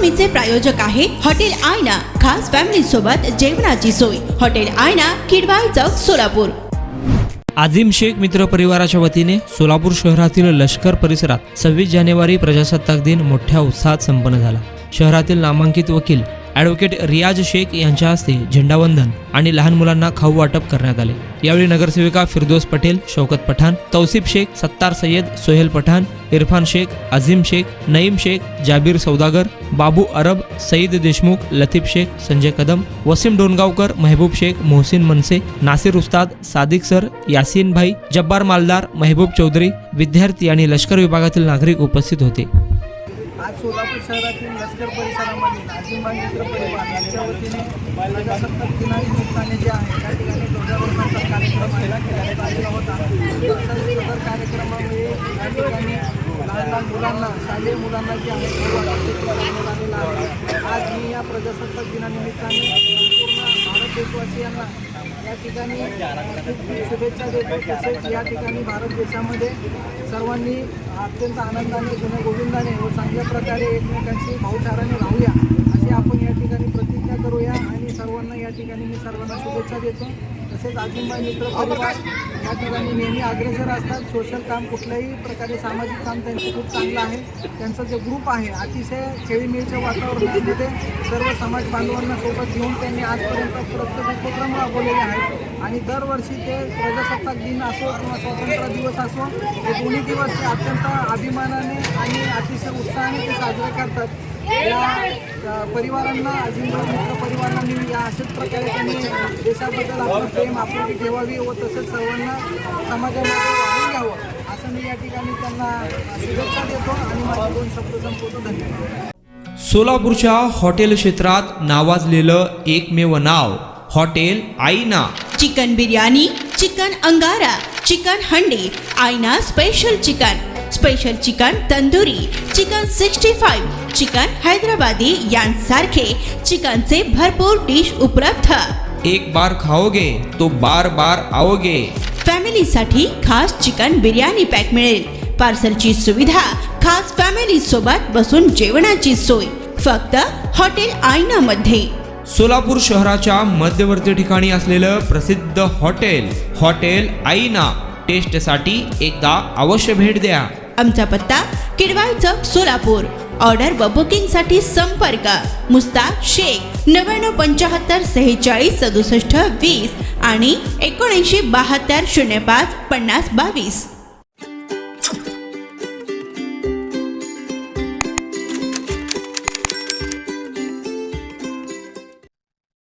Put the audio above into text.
मोहिमेचे प्रायोजक आहे हॉटेल आयना। खास फॅमिली सोबत जेवणाची सोय। हॉटेल आयना, किडवाई चौक, सोलापूर। आझिम शेख मित्र परिवाराच्या वतीने सोलापूर शहरातील लष्कर परिसरात 26 जानेवारी प्रजासत्ताक दिन मोठ्या उत्साहात संपन्न झाला। शहरातील नामांकित वकील ॲडव्होकेट रियाज शेख यांच्या हस्ते झेंडावंदन आणि लहान मुलांना खाऊ वाटप करण्यात आले। यावेळी नगरसेविका फिरदौस पटेल, शौकत पठाण, तौसिफ शेख, सत्तार सय्यद, सोहेल पठाण, इरफान शेख, अझीम शेख, नईम शेख, जाबीर सौदागर, बाबू अरब, सईद देशमुख, लतीफ शेख, संजय कदम, वसीम डोनगावकर, महबूब शेख, मोहसिन मनसे, नासिर उस्ताद, सादिक सर, यासीन भाई, जब्बार मालदार, महबूब चौधरी, विद्यार्थी आणि लष्कर विभागातील नागरिक उपस्थित होते। आज सोलापूर शहरातील लष्कर परिसरामध्ये आझिम मित्र परिवार यांच्या वतीने प्रजासत्ताक दिनानिमित्ताने जे आहे त्या ठिकाणी ध्वजारोहणाचा कार्यक्रम आयोजित होता। सदर कार्यक्रमामध्ये या ठिकाणी लहान लहान मुलांना, शालेय मुलांना जे आहे आलेला आहे। आज मी या प्रजासत्ताक दिनानिमित्ताने संपूर्ण भारत देशवासियांना या ठिकाणी शुभेच्छा देतो। तसेच या ठिकाणी भारत देशामध्ये सर्वांनी अत्यंत आनंदाने, गुण्यागोविंदाने व चांगल्या प्रकारे एकमेकांशी भाऊचाराने राहूया अशी आपण या ठिकाणी प्रतिज्ञा करूया आणि सर्वांना या ठिकाणी मी सर्वांना शुभेच्छा देतो। तसेच आझिम मित्र परिवार या ठिकाणी नेहमी अग्रेसर असतात। सोशल काम, कुठल्याही प्रकारे सामाजिक काम त्यांचं खूप चांगलं आहे। त्यांचा जो ग्रुप आहे अतिशय खेळीमेळीच्या वातावरणामध्ये सर्व समाज बांधवांना सोबत घेऊन त्यांनी आजपर्यंत प्रत्येक उपक्रम राबवलेले आहेत आणि दरवर्षी ते प्रजासत्ताक दिन असो किंवा स्वातंत्र्य दिवस असो, हे दोन्ही दिवस ते अत्यंत अभिमानाने आणि अतिशय उत्साहाने ते साजरे करतात। या परिवारांना, आझिम मित्र परिवारांना मी या अशाच प्रकारे त्यांनी देशाबद्दल आपलं प्रेम, आपुलकी ठेवावी व तसेच सर्वांना समाजामध्ये वाहून घ्यावं असं मी या ठिकाणी त्यांना शुभेच्छा देतो आणि माझे 2 शब्द संपवतो। धन्यवाद। सोलापूरच्या हॉटेल क्षेत्रात नावाजलेलं एकमेव नाव हॉटेल आईना। चिकन बिर्याणी, चिकन अंगारा, चिकन हंडी, आईना special chicken, special chicken tandoori, chicken 65, chicken Hyderabadi यांसारखे चिकनचे भरपूर डिश उपलब्ध। एक बार खाओगे तो बार बार आओगे। फॅमिलीसाठी खास चिकन बिर्याणी पॅक मिळेल। पार्सलची सुविधा, खास फॅमिली सोबत बसून जेवणाची सोय फक्त हॉटेल आईना मध्ये। सोलापूर शहराच्या मध्यवर्ती ठिकाणी असलेलं प्रसिद्ध हॉटेल आईना टेस्टसाठी एकदा अवश्य भेट द्या। आमचा पत्ता किडवाई चौक, सोलापूर। ऑर्डर व बुकिंग साठी संपर्क मुस्ताक शेख 99 75 46 67 20 आणि 79 72 05 50 22।